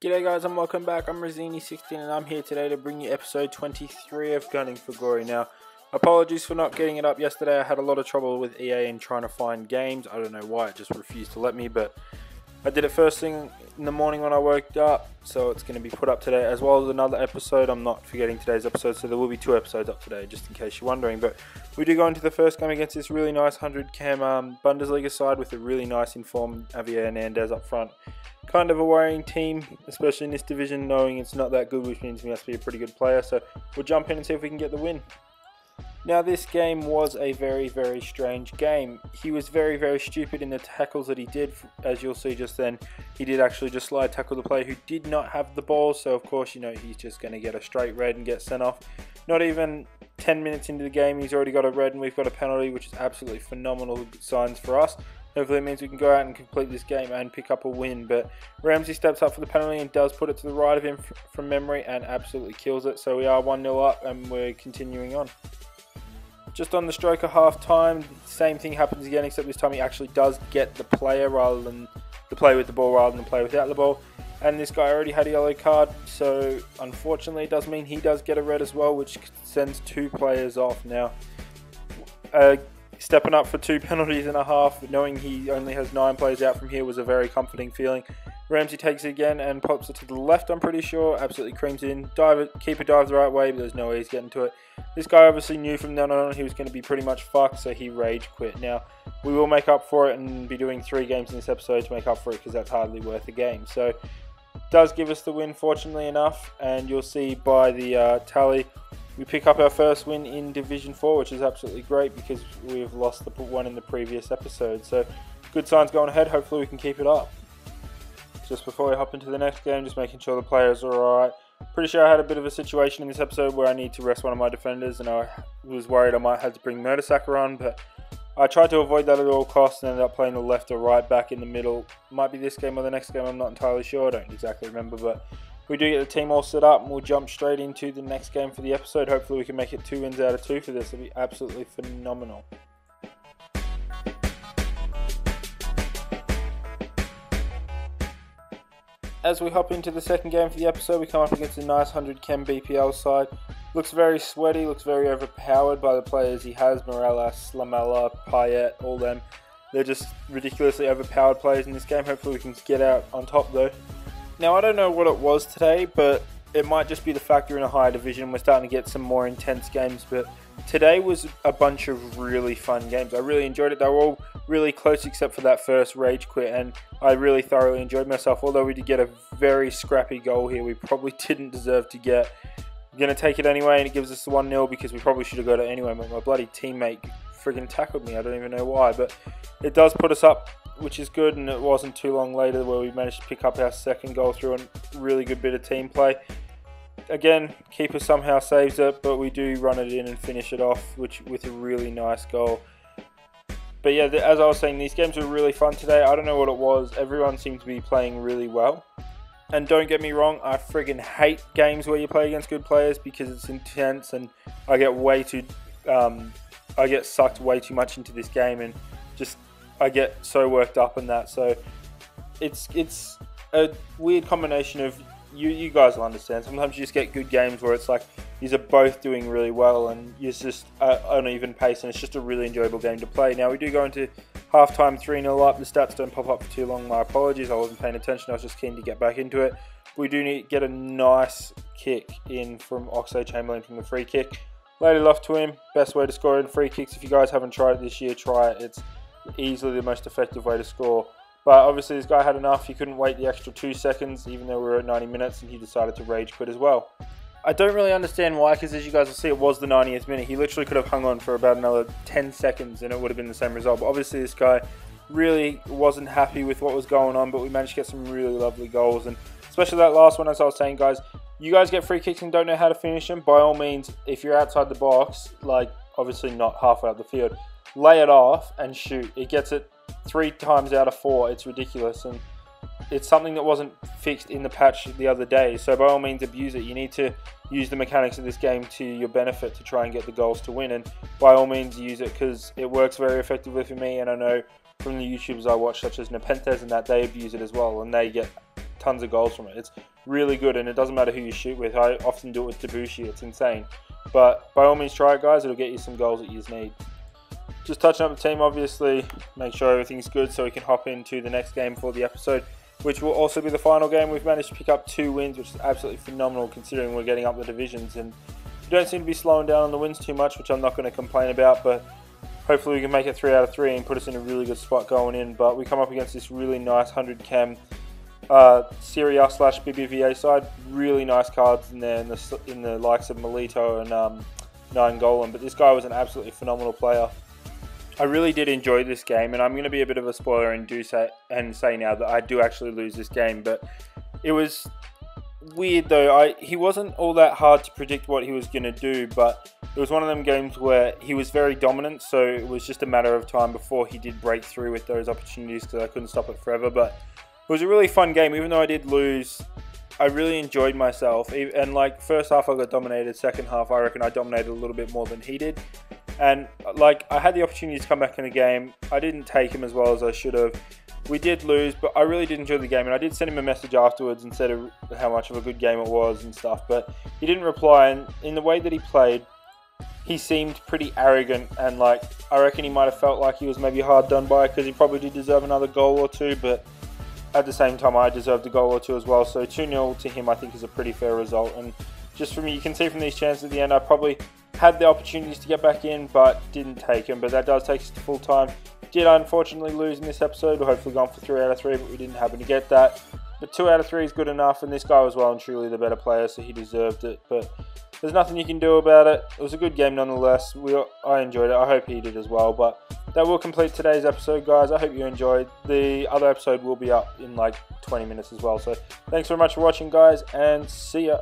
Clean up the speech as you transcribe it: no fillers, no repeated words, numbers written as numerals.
G'day guys and welcome back. I'm Rosini16 and I'm here today to bring you episode 23 of Gunning for Glory. Now, apologies for not getting it up yesterday. I had a lot of trouble with EA in trying to find games. I don't know why, it just refused to let me, but I did it first thing in the morning when I woke up, so it's going to be put up today, as well as another episode. I'm not forgetting today's episode, so there will be 2 episodes up today, just in case you're wondering. But we do go into the first game against this really nice 100 cam Bundesliga side with a really nice informed Javier Hernandez up front. Kind of a worrying team, especially in this division, knowing it's not that good, which means he must be a pretty good player. So we'll jump in and see if we can get the win. Now, this game was a very, very strange game. He was very, very stupid in the tackles that he did. As you'll see just then, he did actually just slide tackle the player who did not have the ball. So, of course, you know, he's just going to get a straight red and get sent off. Not even 10 minutes into the game, he's already got a red and we've got a penalty, which is absolutely phenomenal signs for us. Hopefully it means we can go out and complete this game and pick up a win. But Ramsey steps up for the penalty and does put it to the right of him from memory and absolutely kills it. So we are 1-0 up and we're continuing on. Just on the stroke of half time, same thing happens again, except this time he actually does get the player rather than the player with the ball rather than the player without the ball. And this guy already had a yellow card, so unfortunately it does mean he does get a red as well, which sends 2 players off. Now, stepping up for 2 penalties and a half, knowing he only has 9 players out from here was a very comforting feeling. Ramsey takes it again and pops it to the left, I'm pretty sure. Absolutely creams it in. Keeper dives the right way, but there's no way he's getting to it. This guy obviously knew from then on he was going to be pretty much fucked, so he rage quit. Now, we will make up for it and be doing 3 games in this episode to make up for it, because that's hardly worth a game. So, does give us the win, fortunately enough, and you'll see by the tally, we pick up our first win in Division 4, which is absolutely great because we've lost the one in the previous episode. So, good signs going ahead. Hopefully we can keep it up. Just before we hop into the next game, just making sure the players are alright. Pretty sure I had a bit of a situation in this episode where I need to rest one of my defenders, and I was worried I might have to bring Mertesacker on, but I tried to avoid that at all costs and ended up playing the left or right back in the middle. Might be this game or the next game, I'm not entirely sure, I don't exactly remember, but we do get the team all set up and we'll jump straight into the next game for the episode. Hopefully we can make it 2 wins out of 2 for this. It'll be absolutely phenomenal. As we hop into the second game for the episode, we come up against a nice 100 chem BPL side. Looks very sweaty, looks very overpowered by the players he has. Morales, Lamela, Payet, all them. They're just ridiculously overpowered players in this game. Hopefully we can get out on top though. Now, I don't know what it was today, but it might just be the fact you're in a higher division. We're starting to get some more intense games, but today was a bunch of really fun games. I really enjoyed it. They were all really close except for that first rage quit, and I really thoroughly enjoyed myself. Although we did get a very scrappy goal here, we probably didn't deserve to get. I'm going to take it anyway, and it gives us the 1-0 because we probably should have got it anyway. But my bloody teammate friggin' tackled me. I don't even know why, but it does put us up, which is good, and it wasn't too long later where we managed to pick up our second goal through a really good bit of team play. Again, keeper somehow saves it, but we do run it in and finish it off with a really nice goal. But yeah, as I was saying, these games were really fun today. I don't know what it was. Everyone seemed to be playing really well. And don't get me wrong, I friggin' hate games where you play against good players because it's intense and I get I get sucked way too much into this game and just I get so worked up in that. So it's a weird combination of you guys will understand. Sometimes you just get good games where it's like you're both doing really well and you're just on an even pace, and it's just a really enjoyable game to play. Now we do go into half-time 3-0 up. The stats don't pop up for too long. My apologies, I wasn't paying attention. I was just keen to get back into it. We do get a nice kick in from Oxlade-Chamberlain from the free kick. Laid it off to him. Best way to score in free kicks. If you guys haven't tried it this year, try it. It's easily the most effective way to score. But obviously this guy had enough. He couldn't wait the extra 2 seconds, even though we were at 90 minutes, and he decided to rage quit as well. I don't really understand why, because as you guys will see, it was the 90th minute. He literally could have hung on for about another 10 seconds and it would have been the same result. But obviously this guy really wasn't happy with what was going on, but we managed to get some really lovely goals. And especially that last one, as I was saying, guys, you guys get free kicks and don't know how to finish them, by all means, if you're outside the box, like obviously not halfway out the field, lay it off and shoot. It gets it 3 times out of 4. It's ridiculous, and it's something that wasn't fixed in the patch the other day. So by all means, abuse it. You need to use the mechanics of this game to your benefit to try and get the goals to win, and by all means use it because it works very effectively for me. And I know from the YouTubers I watch, such as Nepenthes and that, they abuse it as well, and they get tons of goals from it. It's really good, and it doesn't matter who you shoot with. I often do it with Debussy. It's insane. But by all means, try it, guys. It'll get you some goals that you need. Just touching up the team, obviously, make sure everything's good so we can hop into the next game for the episode, which will also be the final game. We've managed to pick up 2 wins, which is absolutely phenomenal considering we're getting up the divisions, and we don't seem to be slowing down on the wins too much, which I'm not going to complain about, but hopefully we can make it 3 out of 3 and put us in a really good spot going in. But we come up against this really nice 100 chem Serie A / BBVA side. Really nice cards in there in the likes of Milito and Nainggolan, but this guy was an absolutely phenomenal player. I really did enjoy this game, and I'm going to be a bit of a spoiler and say now that I do actually lose this game, but it was weird though. He wasn't all that hard to predict what he was going to do, but it was one of them games where he was very dominant, so it was just a matter of time before he did break through with those opportunities because I couldn't stop it forever. But it was a really fun game. Even though I did lose, I really enjoyed myself, and like first half I got dominated, second half I reckon I dominated a little bit more than he did. And like I had the opportunity to come back in the game. I didn't take him as well as I should have. We did lose, but I really did enjoy the game, and I did send him a message afterwards and said how much of a good game it was and stuff, but he didn't reply. And in the way that he played, he seemed pretty arrogant, and like I reckon he might have felt like he was maybe hard done by because he probably did deserve another goal or 2, but at the same time I deserved a goal or 2 as well. So 2-0 to him I think is a pretty fair result, and just from you can see from these chances at the end, I probably had the opportunities to get back in but didn't take them. But that does take us to full time. Did unfortunately lose in this episode. We're hopefully going for 3 out of 3, but we didn't happen to get that. But 2 out of 3 is good enough, and this guy was well and truly the better player, so he deserved it. But there's nothing you can do about it. It was a good game nonetheless. I enjoyed it. I hope he did as well. But that will complete today's episode, guys. I hope you enjoyed. The other episode will be up in like 20 minutes as well. So thanks very much for watching, guys, and see ya.